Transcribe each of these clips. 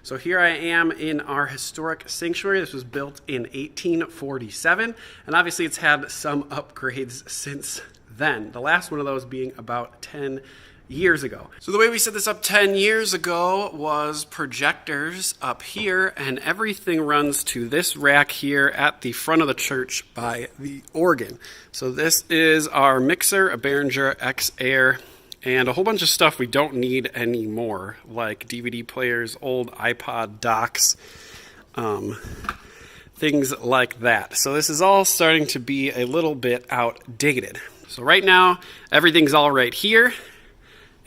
So here I am in our historic sanctuary. This was built in 1847, and obviously it's had some upgrades since then. The last one of those being about 10 years ago. So the way we set this up 10 years ago was projectors up here, and everything runs to this rack here at the front of the church by the organ. So this is our mixer, a Behringer X-Air, and a whole bunch of stuff we don't need anymore, like DVD players, old iPod docks, things like that. So this is all starting to be a little bit outdated. So right now, everything's all right here,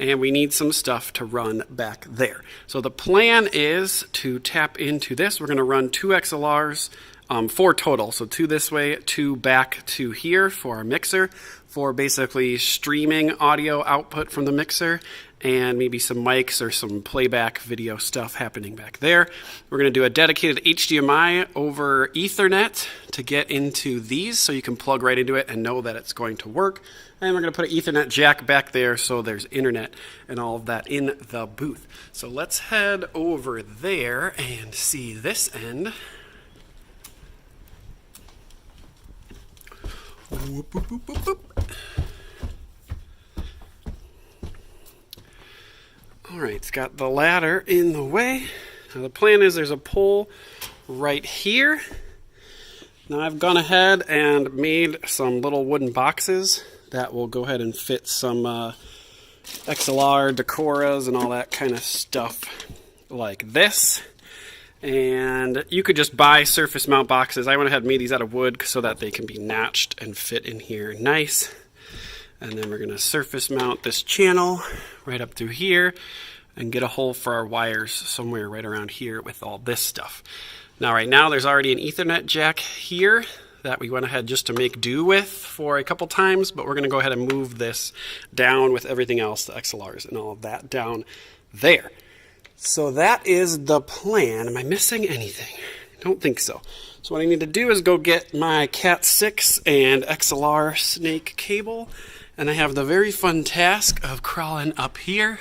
and we need some stuff to run back there. So the plan is to tap into this. We're going to run 2 XLRs, 4 total. So 2 this way, 2 back to here for our mixer, for basically streaming audio output from the mixer, and maybe some mics or some playback video stuff happening back there. We're going to do a dedicated HDMI over Ethernet to get into these, so you can plug right into it and know that it's going to work. And we're going to put an Ethernet jack back there so there's internet and all of that in the booth. So let's head over there and see this end. Whoop, whoop, whoop, whoop, whoop. All right, it's got the ladder in the way. Now the plan is there's a pole right here. Now I've gone ahead and made some little wooden boxes that will go ahead and fit some XLR, Decoras, and all that kind of stuff like this. And you could just buy surface mount boxes. I went ahead and made these out of wood so that they can be notched and fit in here nice. And then we're going to surface mount this channel right up through here and get a hole for our wires somewhere right around here with all this stuff. Now right now there's already an Ethernet jack here that we went ahead just to make do with for a couple times, but we're going to go ahead and move this down with everything else, the XLRs and all of that down there. So that is the plan. Am I missing anything? Don't think so. So what I need to do is go get my Cat 6 and XLR snake cable, and I have the very fun task of crawling up here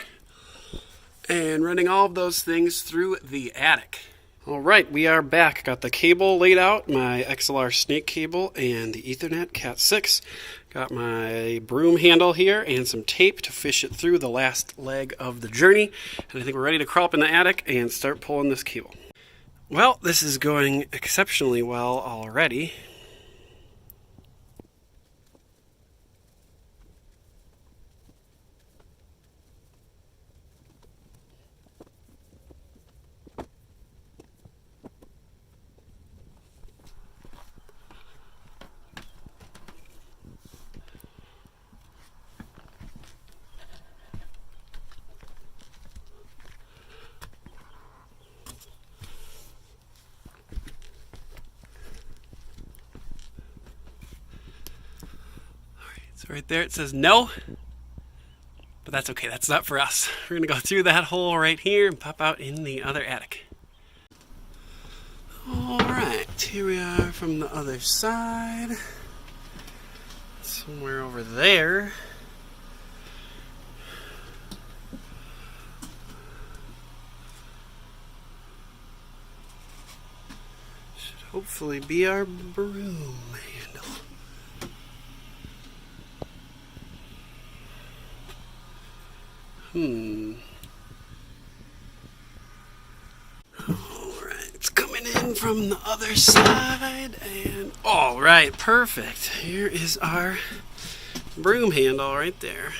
and running all of those things through the attic. All right, we are back. Got the cable laid out, my XLR snake cable and the Ethernet Cat 6. Got my broom handle here and some tape to fish it through the last leg of the journey. And I think we're ready to crawl up in the attic and start pulling this cable. Well, this is going exceptionally well already. So right there it says no, but that's okay, that's not for us. We're gonna go through that hole right here and pop out in the other attic. All right, here we are from the other side. Somewhere over there. Should hopefully be our broom handle. Alright, it's coming in from the other side, and alright, perfect. Here is our broom handle right there.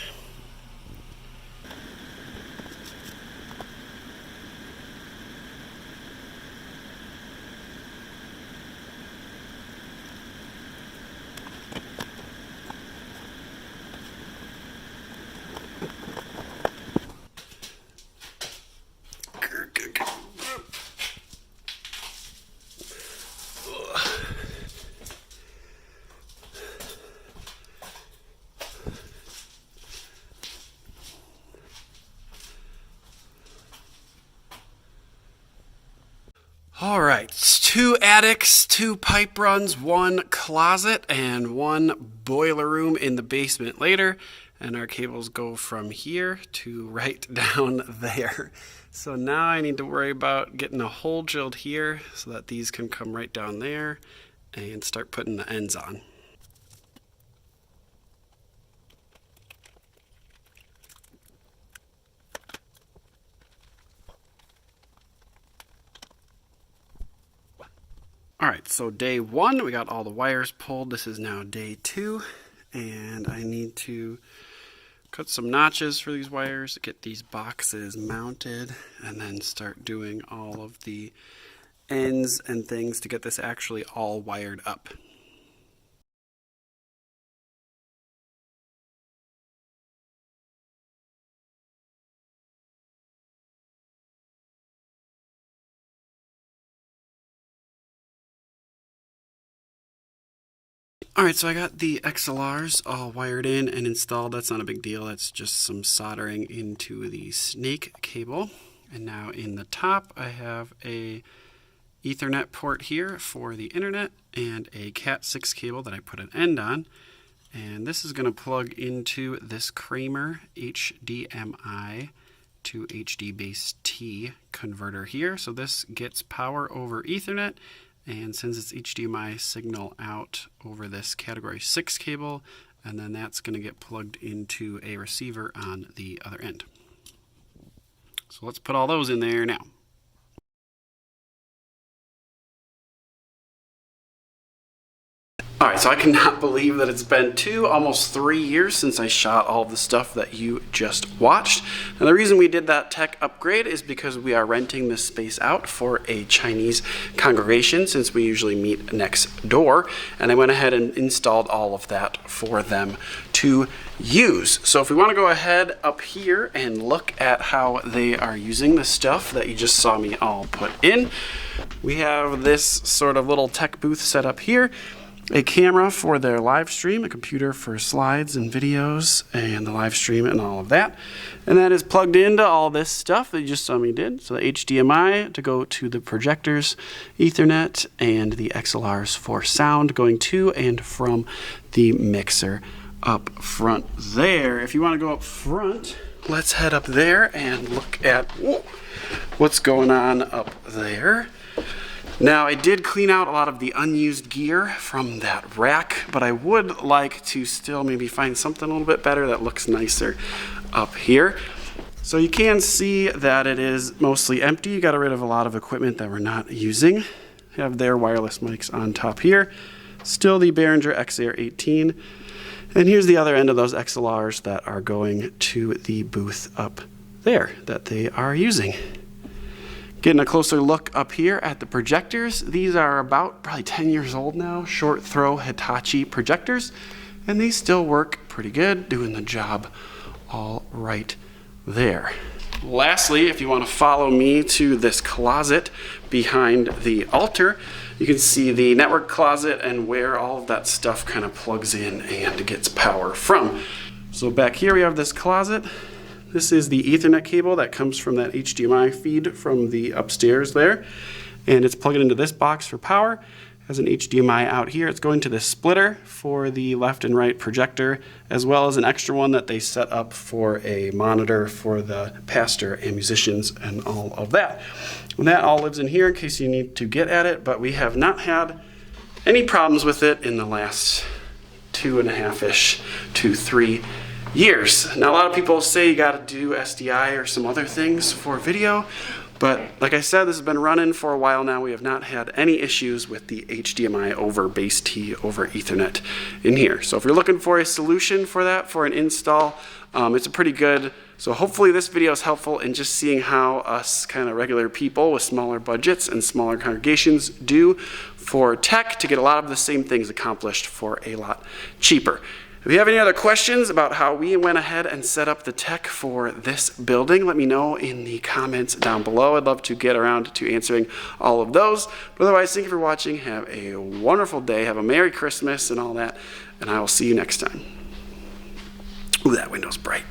All right, it's 2 attics, 2 pipe runs, 1 closet, and 1 boiler room in the basement later. And our cables go from here to right down there. So now I need to worry about getting a hole drilled here so that these can come right down there and start putting the ends on. Alright, so day 1, we got all the wires pulled. This is now day 2, and I need to cut some notches for these wires, get these boxes mounted, and then start doing all of the ends and things to get this actually all wired up. Alright, so I got the XLRs all wired in and installed. That's not a big deal. That's just some soldering into the snake cable. And now in the top, I have a Ethernet port here for the internet and a Cat6 cable that I put an end on. And this is going to plug into this Kramer HDMI to HD base T converter here. So this gets power over Ethernet and sends its HDMI signal out over this category 6 cable, and then that's going to get plugged into a receiver on the other end. So let's put all those in there now. Alright, so I cannot believe that it's been almost 3 years since I shot all of the stuff that you just watched. And the reason we did that tech upgrade is because we are renting this space out for a Chinese congregation, since we usually meet next door. And I went ahead and installed all of that for them to use. So if we want to go ahead up here and look at how they are using the stuff that you just saw me all put in, we have this sort of little tech booth set up here. A camera for their live stream, a computer for slides and videos and the live stream and all of that. And that is plugged into all this stuff that you just saw me did. So the HDMI to go to the projectors, Ethernet, and the XLRs for sound going to and from the mixer up front there. If you want to go up front, let's head up there and look at what's going on up there. Now, I did clean out a lot of the unused gear from that rack, but I would like to still maybe find something a little bit better that looks nicer up here. So you can see that it is mostly empty. You got rid of a lot of equipment that we're not using. Have their wireless mics on top here. Still the Behringer XAir 18. And here's the other end of those XLRs that are going to the booth up there that they are using. Getting a closer look up here at the projectors. These are about probably 10 years old now, short throw Hitachi projectors, and they still work pretty good, doing the job all right there. Lastly, if you want to follow me to this closet behind the altar, you can see the network closet and where all of that stuff kind of plugs in and gets power from. So back here we have this closet. This is the Ethernet cable that comes from that HDMI feed from the upstairs there. And it's plugged into this box for power. Has an HDMI out here. It's going to the splitter for the left and right projector, as well as an extra one that they set up for a monitor for the pastor and musicians and all of that. And that all lives in here in case you need to get at it, but we have not had any problems with it in the last 2.5-ish to 3 years. Now, a lot of people say you got to do SDI or some other things for video, but like I said, this has been running for a while now. We have not had any issues with the HDMI over base T over Ethernet in here. So if you're looking for a solution for that, for an install, it's a pretty good. So hopefully this video is helpful in just seeing how us kind of regular people with smaller budgets and smaller congregations do for tech to get a lot of the same things accomplished for a lot cheaper. If you have any other questions about how we went ahead and set up the tech for this building, let me know in the comments down below. I'd love to get around to answering all of those. But otherwise, thank you for watching. Have a wonderful day. Have a Merry Christmas and all that. And I will see you next time. Ooh, that window's bright.